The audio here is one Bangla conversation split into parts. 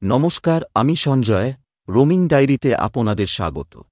নমস্কার, আমি সঞ্জয়। রোমিং ডায়েরিতে আপনাদের স্বাগত।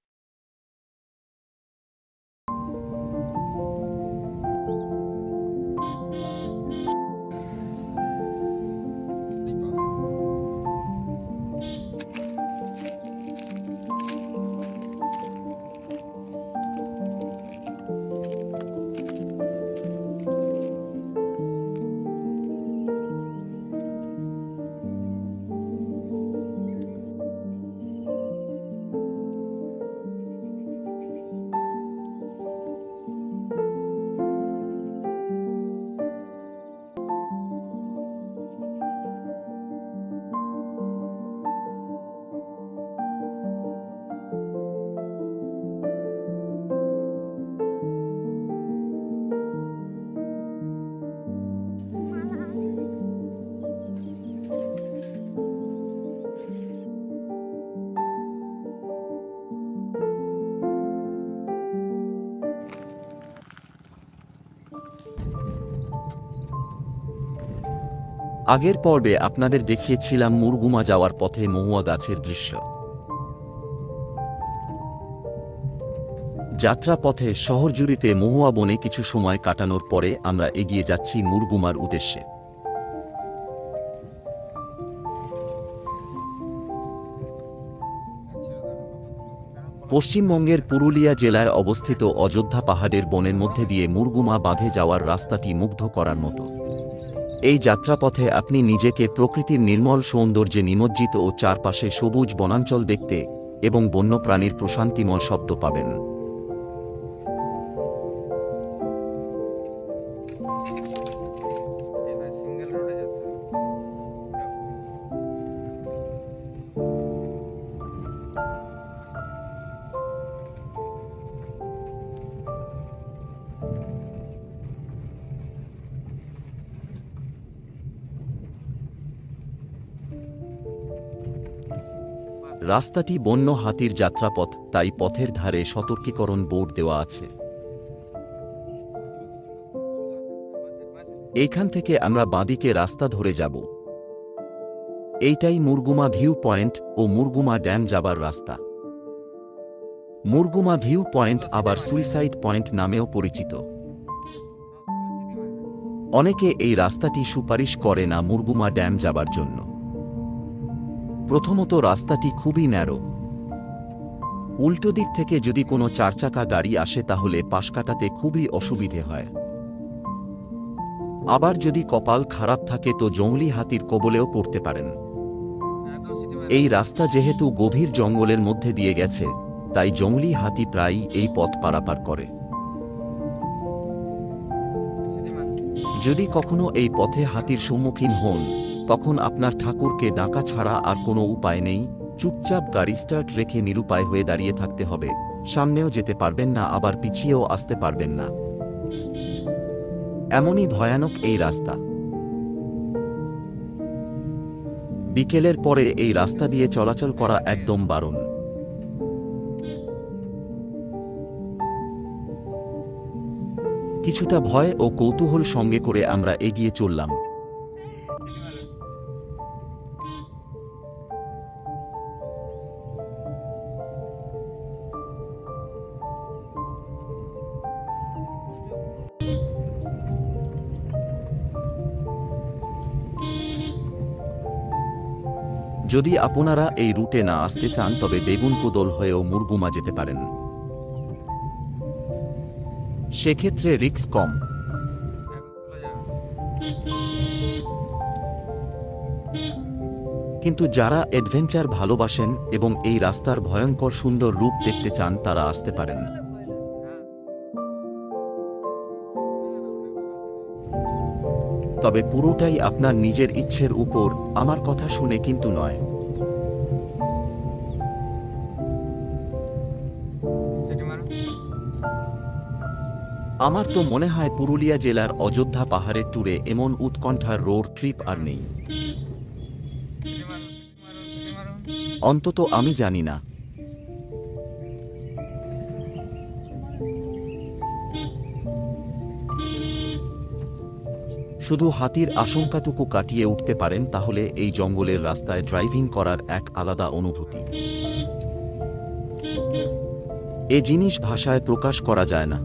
আগের পর্বে আপনাদের দেখিয়েছিলাম মুরগুমা যাওয়ার পথে মহুয়া গাছের দৃশ্য। যাত্রাপথে শহরজুড়িতে মহুয়া বনে কিছু সময় কাটানোর পরে আমরা এগিয়ে যাচ্ছি মুরগুমার উদ্দেশ্যে। পশ্চিমবঙ্গের পুরুলিয়া জেলায় অবস্থিত অযোধ্যা পাহাড়ের বনের মধ্যে দিয়ে মুরগুমা বাঁধে যাওয়ার রাস্তাটি মুগ্ধ করার মতো। এই যাত্রাপথে আপনি নিজেকে প্রকৃতির নির্মল সৌন্দর্যে নিমজ্জিত ও চারপাশে সবুজ বনাঞ্চল দেখতে এবং বন্যপ্রাণীর প্রশান্তিময় শব্দ পাবেন। রাস্তাটি বন্য হাতির যাত্রাপথ, তাই পথের ধারে সতর্কীকরণ বোর্ড দেওয়া আছে। এইখান থেকে আমরা বাঁদিকে রাস্তা ধরে যাব। এইটাই মুরগুমা ভিউ পয়েন্ট ও মুরগুমা ড্যাম যাবার রাস্তা। মুরগুমা ভিউ পয়েন্ট আবার সুইসাইড পয়েন্ট নামেও পরিচিত। অনেকে এই রাস্তাটি সুপারিশ করে না মুরগুমা ড্যাম যাবার জন্য। প্রথমত, রাস্তাটি খুবই ন্যারো। উল্টো দিক থেকে যদি কোনো চারচাকা গাড়ি আসে তাহলে পাশ কাটাতে খুবই অসুবিধে হয়। আবার যদি কপাল খারাপ থাকে তো জংলি হাতির কবলেও পড়তে পারেন। এই রাস্তা যেহেতু গভীর জঙ্গলের মধ্যে দিয়ে গেছে, তাই জংলি হাতি প্রায়ই এই পথ পারাপার করে। যদি কখনো এই পথে হাতির সম্মুখীন হন, তখন আপনার ঠাকুরকে ডাকা ছাড়া আর কোনো উপায় নেই। চুপচাপ গাড়ি স্টার্ট রেখে নিরুপায় হয়ে দাঁড়িয়ে থাকতে হবে। সামনেও যেতে পারবেন না, আবার পিছিয়েও আসতে পারবেন না। এমনই ভয়ানক এই রাস্তা। বিকেলের পরে এই রাস্তা দিয়ে চলাচল করা একদম বারণ। কিছুটা ভয় ও কৌতূহল সঙ্গে করে আমরা এগিয়ে চললাম। যদি আপনারা এই রুটে না আসতে চান তবে বেগুনকোদল হয়েও মুরগুমা যেতে পারেন। সেক্ষেত্রে রিস্ক কম। কিন্তু যারা অ্যাডভেঞ্চার ভালোবাসেন এবং এই রাস্তার ভয়ঙ্কর সুন্দর রূপ দেখতে চান তারা আসতে পারেন। তবে পুরোটাই আপনার নিজের ইচ্ছের উপর, আমার কথা শুনে কিন্তু নয়। আমার তো মনে হয় পুরুলিয়া জেলার অযোধ্যা পাহাড়ের ট্যুরে এমন উৎকণ্ঠার রোড ট্রিপ আর নেই। অন্তত আমি জানি না। শুধু হাতির আশঙ্কাটুকু কাটিয়ে উঠতে পারেন তাহলে এই জঙ্গলের রাস্তায় ড্রাইভিং করার এক আলাদা অনুভূতি। এ জিনিস ভাষায় প্রকাশ করা যায় না।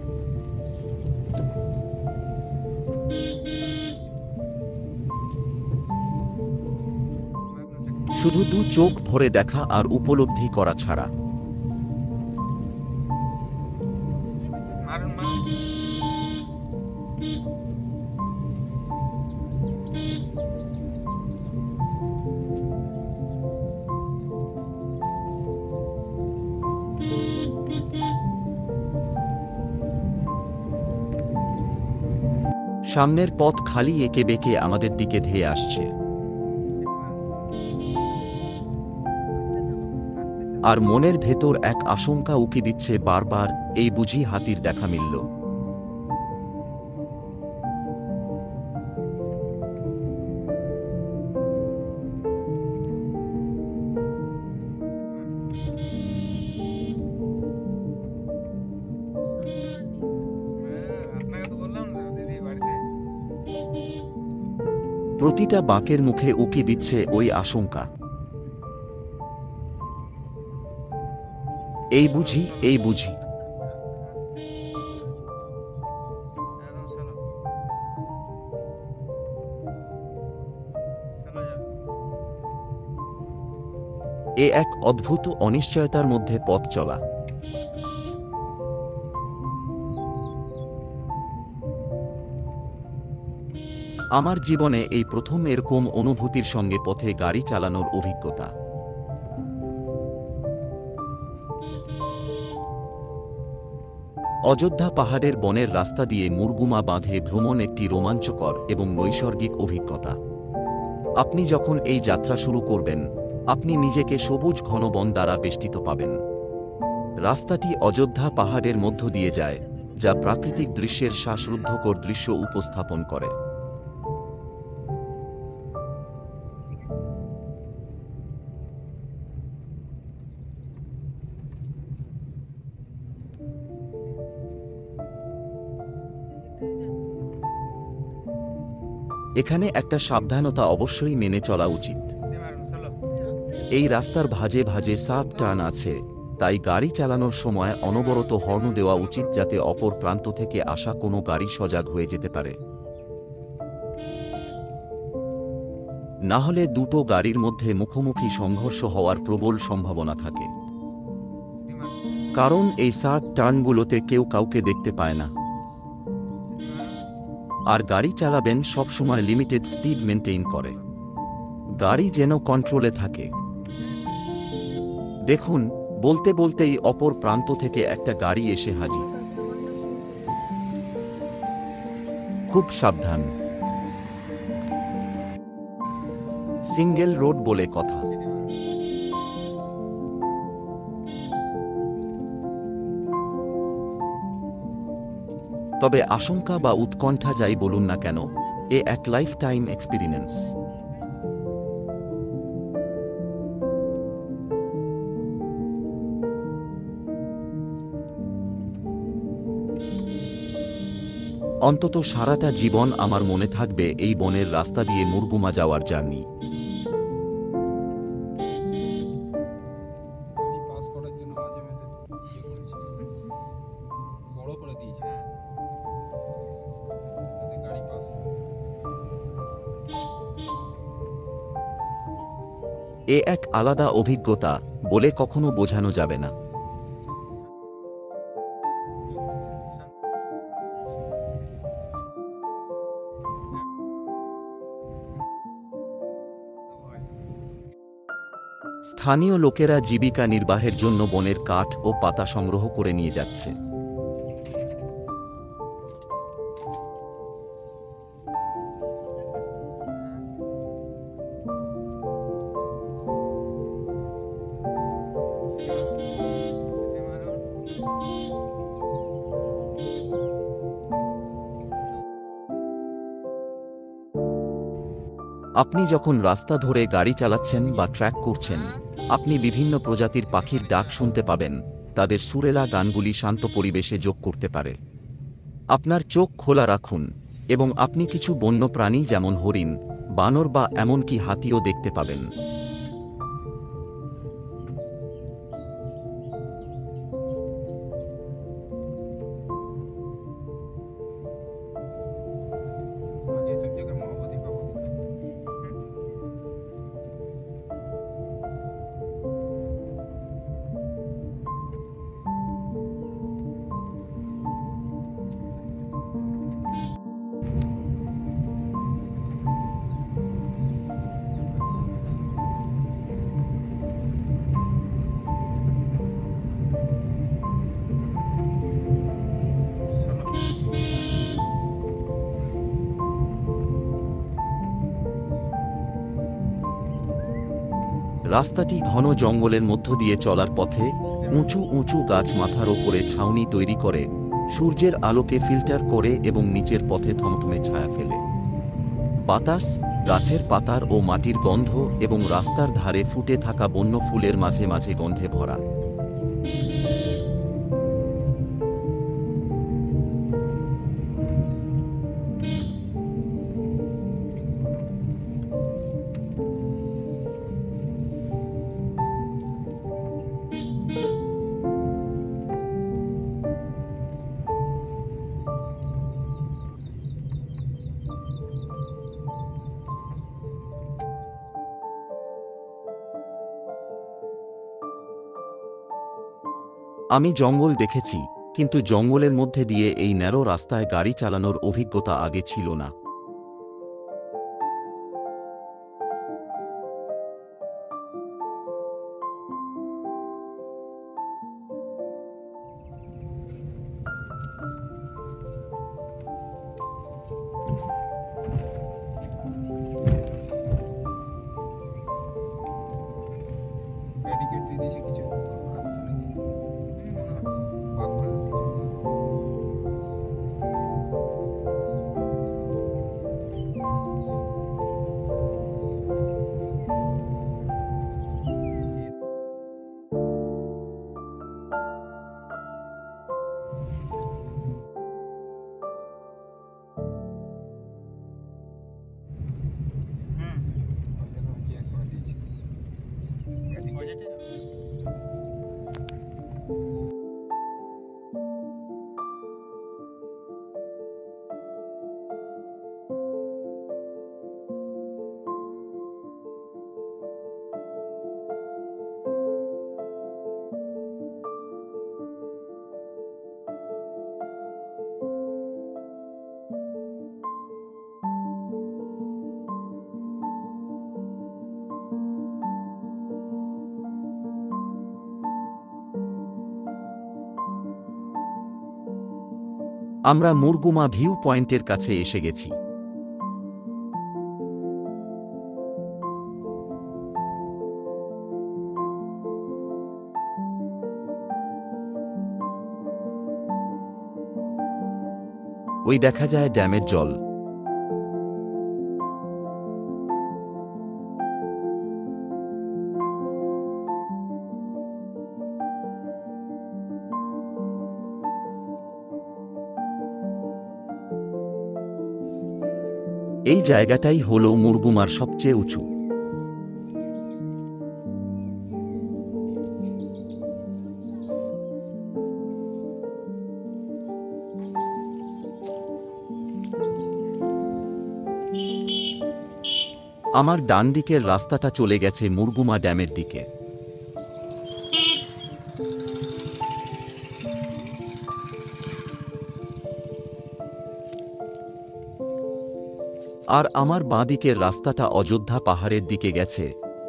শুধু দু চোখ ভরে দেখা আর উপলব্ধি করা ছাড়া। সামনের পথ খালি এঁকে বেঁকে আমাদের দিকে ধেয়ে আসছে, আর মনের ভেতর এক আশঙ্কা উকি দিচ্ছে বারবার, এই বুঝি হাতির দেখা মিলল। প্রতিটা বাঁকের মুখে উকি দিচ্ছে ওই আশঙ্কা, এই বুঝি, এই বুঝি। এ এক অদ্ভুত অনিশ্চয়তার মধ্যে পথ চলা। আমার জীবনে এই প্রথম এরকম অনুভূতির সঙ্গে পথে গাড়ি চালানোর অভিজ্ঞতা। অযোধ্যা পাহাড়ের বনের রাস্তা দিয়ে মুরগুমা বাঁধে ভ্রমণ একটি রোমাঞ্চকর এবং নৈসর্গিক অভিজ্ঞতা। আপনি যখন এই যাত্রা শুরু করবেন, আপনি নিজেকে সবুজ ঘন বন দ্বারা বেষ্টিত পাবেন। রাস্তাটি অযোধ্যা পাহাড়ের মধ্য দিয়ে যায়, যা প্রাকৃতিক দৃশ্যের শ্বাসরুদ্ধকর দৃশ্য উপস্থাপন করে। এখানে একটা সাবধানতা অবশ্যই মেনে চলা উচিত। এই রাস্তার ভাঁজে ভাঁজে সাব টার্ন আছে, তাই গাড়ি চালানোর সময় অনবরত হর্ন দেওয়া উচিত যাতে অপর প্রান্ত থেকে আসা কোনো গাড়ি সজাগ হয়ে যেতে পারে। না হলে দুটো গাড়ির মধ্যে মুখোমুখি সংঘর্ষ হওয়ার প্রবল সম্ভাবনা থাকে, কারণ এই সাব টার্নগুলোতে কেউ কাউকে দেখতে পায় না। আর গাড়ি চালাবেন সবসময় লিমিটেড স্পিড মেনটেইন করে, গাড়ি যেন কন্ট্রোলে থাকে। দেখুন, বলতে বলতেই অপর প্রান্ত থেকে একটা গাড়ি এসে হাজির। খুব সাবধান। সিঙ্গেল রোড বলে কথা। তবে আশঙ্কা বা উৎকণ্ঠা যাই বলুন না কেন, এ এক লাইফ টাইম এক্সপিরিয়েন্স। অন্তত সারাটা জীবন আমার মনে থাকবে এই বনের রাস্তা দিয়ে মুরগুমা যাওয়ার জার্নি। এ এক আলাদা অভিজ্ঞতা বলে কখনো বোঝানো যাবে না। স্থানীয় লোকেরা জীবিকা নির্বাহের জন্য বনের কাঠ ও পাতা সংগ্রহ করে নিয়ে যাচ্ছে। আপনি যখন রাস্তা ধরে গাড়ি চালাচ্ছেন বা ট্র্যাক করছেন, আপনি বিভিন্ন প্রজাতির পাখির ডাক শুনতে পাবেন। তাদের সুরেলা গানগুলি শান্ত পরিবেশে যোগ করতে পারে। আপনার চোখ খোলা রাখুন, এবং আপনি কিছু বন্য প্রাণী যেমন হরিণ, বানর বা এমনকি হাতিও দেখতে পাবেন। ये सब जगह माओवादी फाओवादी রাস্তাটি ঘন জঙ্গলের মধ্য দিয়ে চলার পথে উঁচু উঁচু গাছ মাথার ওপরে ছাউনি তৈরি করে, সূর্যের আলোকে ফিল্টার করে এবং নিচের পথে থমথমে ছায়া ফেলে। বাতাস, গাছের পাতার ও মাটির গন্ধ এবং রাস্তার ধারে ফুটে থাকা বন্য ফুলের মাঝে মাঝে গন্ধে ভরা। আমি জঙ্গল দেখেছি, কিন্তু জঙ্গলের মধ্যে দিয়ে এই ন্যারো রাস্তায় গাড়ি চালানোর অভিজ্ঞতা আগে ছিল না। ব্যারিকেড দিয়ে দিয়েছে কিছু বাঘ ভাল্লুক কিছু চেক করে দিয়েছে আমরা মুরগুমা ভিউ পয়েন্টের কাছে এসে গেছি। ওই দেখা যায় ড্যামের জল। এই জায়গাটাই হল মুরগুমার সবচেয়ে উঁচু। আমার ডান দিকের রাস্তাটা চলে গেছে মুরগুমা ড্যামের দিকে। আর আমার বাঁ দিকের রাস্তাটা অযোধ্যা পাহাড়ের দিকে গেছে,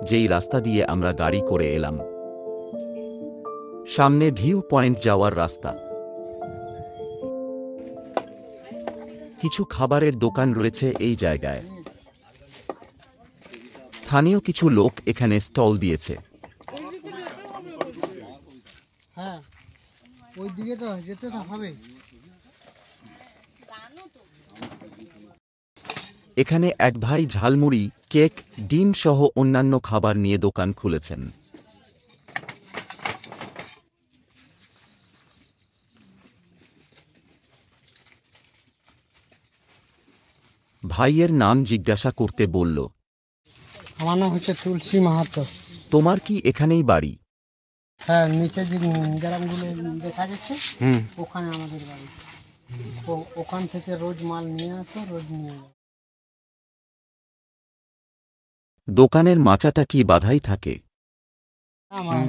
যেই রাস্তা দিয়ে আমরা গাড়ি করে এলাম। সামনে ভিউ পয়েন্ট যাওয়ার রাস্তা। কিছু খাবারের দোকান রয়েছে এই জায়গায়। স্থানীয় কিছু লোক এখানে স্টল দিয়েছে। হ্যাঁ, ওই দিকে তো যেতে তো হবে। এখানে এক ভাই ঝালমুড়ি, কেক, ডিম সহ অন্যান্য খাবার নিয়ে দোকান খুলেছেন। ভাইয়ের নাম জিজ্ঞাসা করতে বলল। আমার নাম হচ্ছে তুলসী মাহাতো। তোমার কি এখানেই বাড়ি? হ্যাঁ, নিচে যে গ্রামগুলো দেখা যাচ্ছে ওখানে আমাদের বাড়ি। ওখান থেকে রোজ মাল নিয়ে আসো, রোজ নিয়ে যাও। দোকানের মাচাটা কি বাধাই থাকে? আমার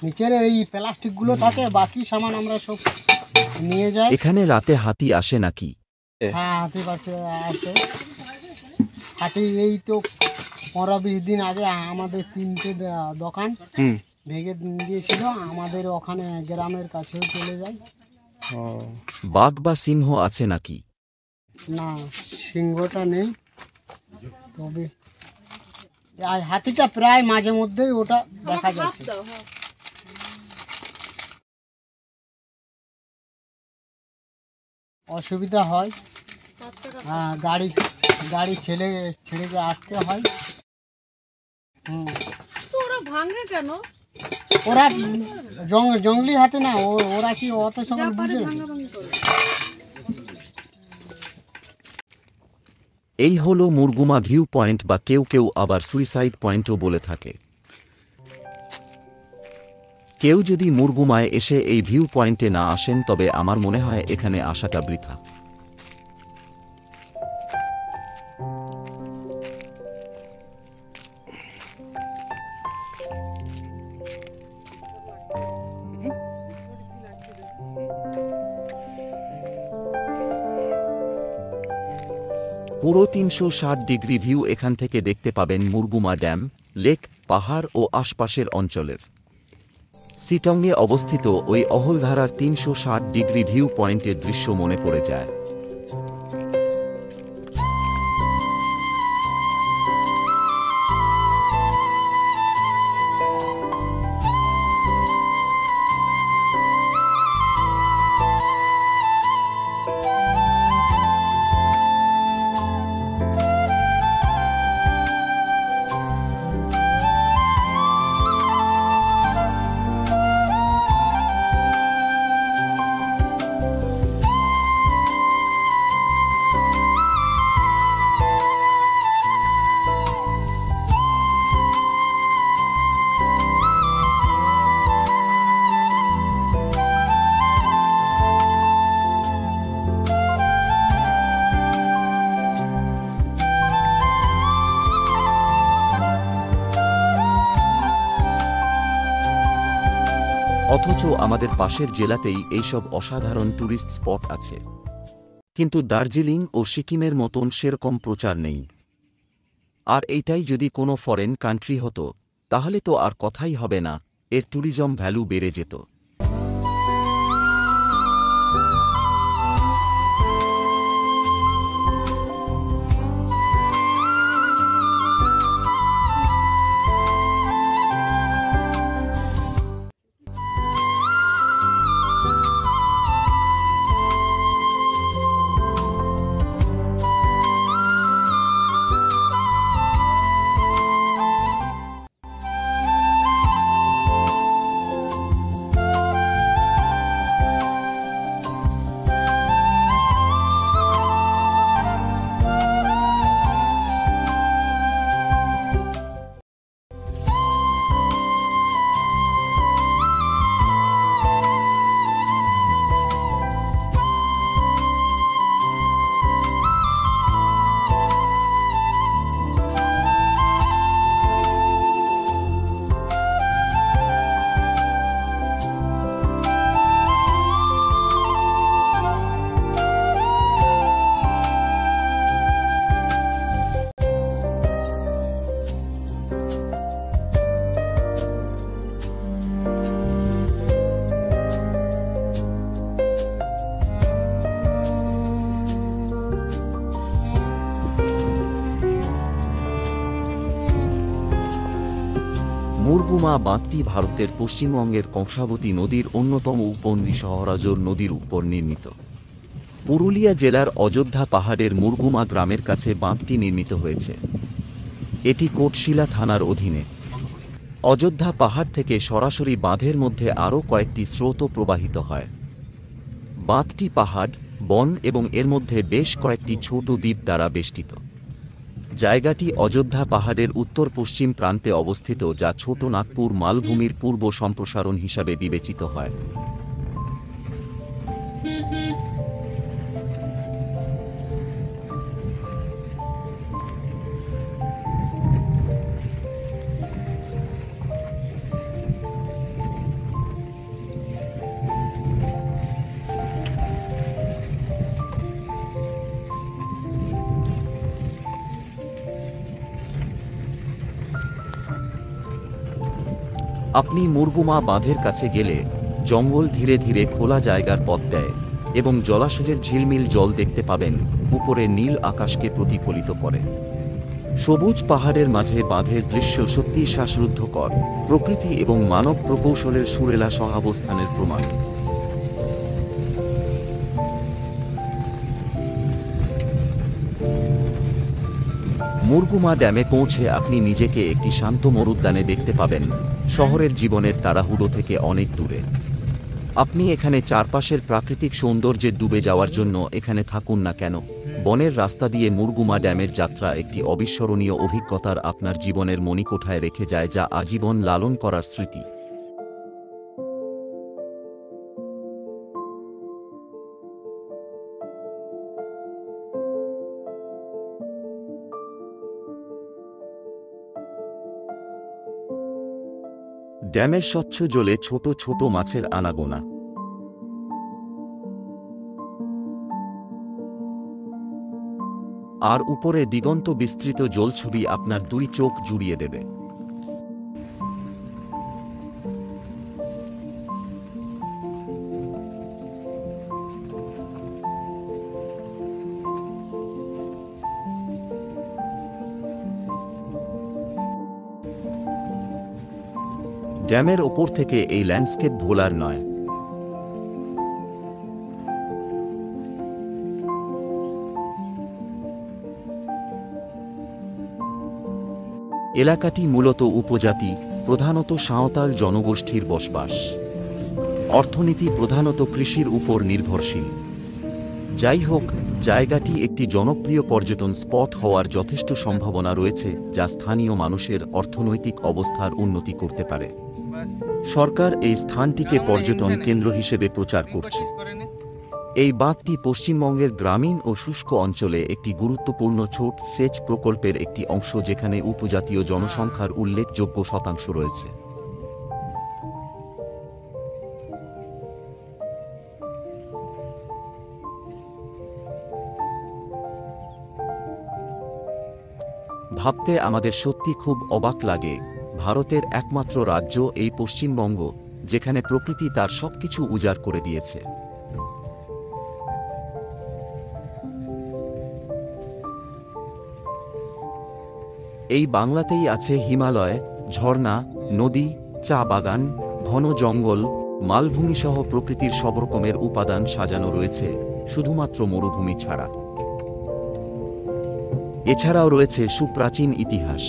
নিচের এই প্লাস্টিকগুলো থাকে, বাকি সামান আমরা সব নিয়ে যাই। এখানে রাতে হাতি আসে নাকি? হ্যাঁ, হাতি পাশে আসে। হাতি এই তো 15-20 দিন আগে আমাদের 3টে দোকান ভেঙে দিয়েছিল। আমাদের ওখানে গ্রামের কাছেও চলে যায়। বাঘ বা সিংহ আছে নাকি? না, সিংহটা নেই, তবে আর হাতিটা প্রায় মাঝে মধ্যেই ওটা দেখা যাচ্ছে। অসুবিধা হয়, গাড়ি গাড়ি ছেড়ে যে আসতে হয়। ওরা ভাঙে কেন? ওরা জঙ্গলি হাতি না, ওরা কি অত সকাল বুঝে না। এই হলো মুরগুমা ভিউ পয়েন্ট, বা কেউ কেউ আবার সুইসাইড পয়েন্টও বলে থাকে। কেউ যদি মুরগুমায় এসে এই ভিউ পয়েন্টে না আসেন, তবে আমার মনে হয় এখানে আসাটা বৃথা। পুরো 360 ডিগ্রি ভিউ এখান থেকে দেখতে পাবেন মুরগুমা ড্যাম, লেক, পাহাড় ও আশপাশের অঞ্চলের। সিটংয়ে অবস্থিত ওই অহলধারার 360 ডিগ্রি ভিউ পয়েন্টের দৃশ্য মনে পড়ে যায়। অথচ আমাদের পাশের জেলাতেই এইসব অসাধারণ ট্যুরিস্ট স্পট আছে, কিন্তু দার্জিলিং ও সিকিমের মতন সেরকম প্রচার নেই। আর এইটাই যদি কোনো ফরেন কান্ট্রি হতো, তাহলে তো আর কথাই হবে না, এর ট্যুরিজম ভ্যালু বেড়ে যেত। মুরগুমা বাঁধটি ভারতের পশ্চিমবঙ্গের কংসাবতী নদীর অন্যতম উপনদী সহরাজর নদীর উপর নির্মিত। পুরুলিয়া জেলার অযোধ্যা পাহাড়ের মুরগুমা গ্রামের কাছে বাঁধটি নির্মিত হয়েছে। এটি কোটশিলা থানার অধীনে। অযোধ্যা পাহাড় থেকে সরাসরি বাঁধের মধ্যে আরও কয়েকটি স্রোতও প্রবাহিত হয়। বাঁধটি পাহাড়, বন এবং এর মধ্যে বেশ কয়েকটি ছোট দ্বীপ দ্বারা বেষ্টিত। জায়গাটি অযোধ্যা পাহাড়ের উত্তর পশ্চিম প্রান্তে অবস্থিত, যা ছোট নাগপুর মালভূমির পূর্ব সম্প্রসারণ হিসাবে বিবেচিত হয়। আপনি মুরগুমা বাঁধের কাছে গেলে জঙ্গল ধীরে ধীরে খোলা জায়গার পথ দেয় এবং জলাশয়ের ঝিলমিল জল দেখতে পাবেন, উপরে নীল আকাশকে প্রতিফলিত করে। সবুজ পাহাড়ের মাঝে বাঁধের দৃশ্য সত্যিই শ্বাসরুদ্ধকর, প্রকৃতি এবং মানব প্রকৌশলের সুরেলা সহাবস্থানের প্রমাণ। মুরগুমা ড্যামে পৌঁছে আপনি নিজেকে একটি শান্ত মরুদ্যানে দেখতে পাবেন, শহরের জীবনের তাড়াহুড়ো থেকে অনেক দূরে। আপনি এখানে চারপাশের প্রাকৃতিক সৌন্দর্যে ডুবে যাওয়ার জন্য এখানে থাকুন না কেন, বনের রাস্তা দিয়ে মুরগুমা ড্যামের যাত্রা একটি অবিস্মরণীয় অভিজ্ঞতার আপনার জীবনের মণিকোঠায় রেখে যায়, যা আজীবন লালন করার স্মৃতি। ড্যামের স্বচ্ছ জলে ছোট ছোট মাছের আনাগোনা। আর উপরে দিগন্ত বিস্তৃত জলছবি আপনার দুই চোখ জুড়িয়ে দেবে। ড্যামের ওপর থেকে এই ল্যান্ডস্কেপ ভোলার নয়। এলাকাটি মূলত উপজাতি, প্রধানত সাঁওতাল জনগোষ্ঠীর বসবাস। অর্থনীতি প্রধানত কৃষির উপর নির্ভরশীল। যাই হোক, জায়গাটি একটি জনপ্রিয় পর্যটন স্পট হওয়ার যথেষ্ট সম্ভাবনা রয়েছে, যা স্থানীয় মানুষের অর্থনৈতিক অবস্থার উন্নতি করতে পারে। সরকার এই স্থানটিকে পর্যটন কেন্দ্র হিসেবে প্রচার করছে। এই বাঁধটি পশ্চিমবঙ্গের গ্রামীণ ও শুষ্ক অঞ্চলে একটি গুরুত্বপূর্ণ ছোট সেচ প্রকল্পের একটি অংশ, যেখানে উপজাতীয় জনসংখ্যার উল্লেখযোগ্য শতাংশ রয়েছে। ভাবতে আমাদের সত্যি খুব অবাক লাগে, ভারতের একমাত্র রাজ্য এই পশ্চিমবঙ্গ, যেখানে প্রকৃতি তার সবকিছু উজাড় করে দিয়েছে। এই বাংলাতেই আছে হিমালয়, ঝর্ণা, নদী, চা বাগান, ঘন জঙ্গল, মালভূমি সহ প্রকৃতির সব রকমের উপাদান সাজানো রয়েছে, শুধুমাত্র মরুভূমি ছাড়া। এছাড়াও রয়েছে সুপ্রাচীন ইতিহাস।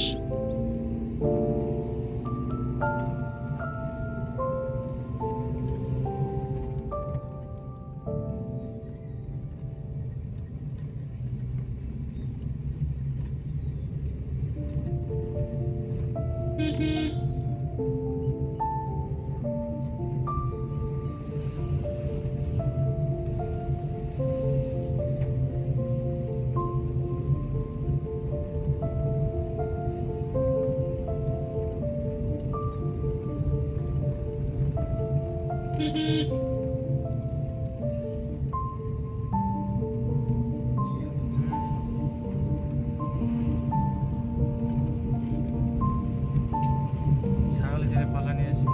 ছাগল যেটা পালা নিয়ে আসছিল।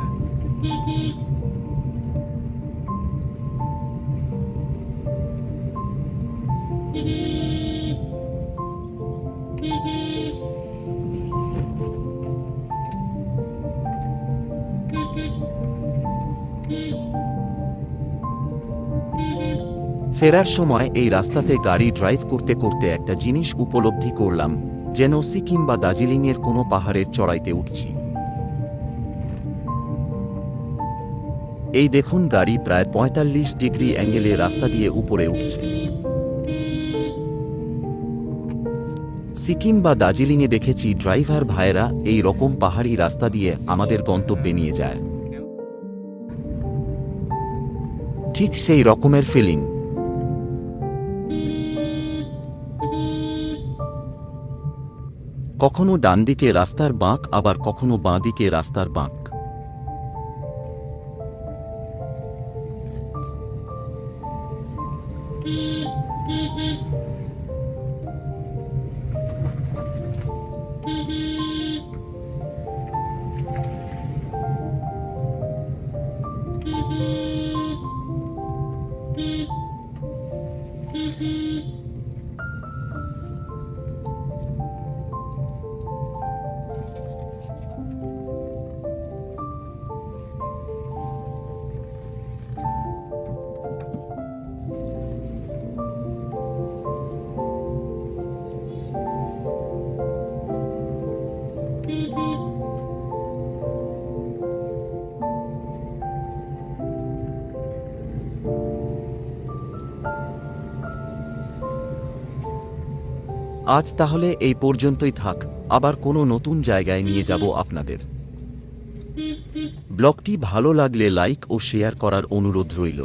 ফেরার সময় এই রাস্তাতে গাড়ি ড্রাইভ করতে করতে একটা জিনিস উপলব্ধি করলাম, যেন সিকিম বা দার্জিলিংয়ের কোনো পাহাড়ের চড়াইতে উঠছি। এই দেখুন গাড়ি প্রায় ৪৫ ডিগ্রি অ্যাঙ্গেলে রাস্তা দিয়ে উপরে উঠছে। সিকিম বা দার্জিলিংয়ে দেখেছি ড্রাইভার ভাইয়েরা এই রকম পাহাড়ি রাস্তা দিয়ে আমাদের গন্তব্যে নিয়ে যায়। ঠিক সেই রকমের ফিলিং। কখনো ডান দিকে রাস্তার বাঁক, আবার কখনো বাঁ দিকে রাস্তার বাঁক। আজ তাহলে এই পর্যন্তই থাক, আবার কোনো নতুন জায়গায় নিয়ে যাব আপনাদের। ব্লগটি ভালো লাগলে লাইক ও শেয়ার করার অনুরোধ রইল।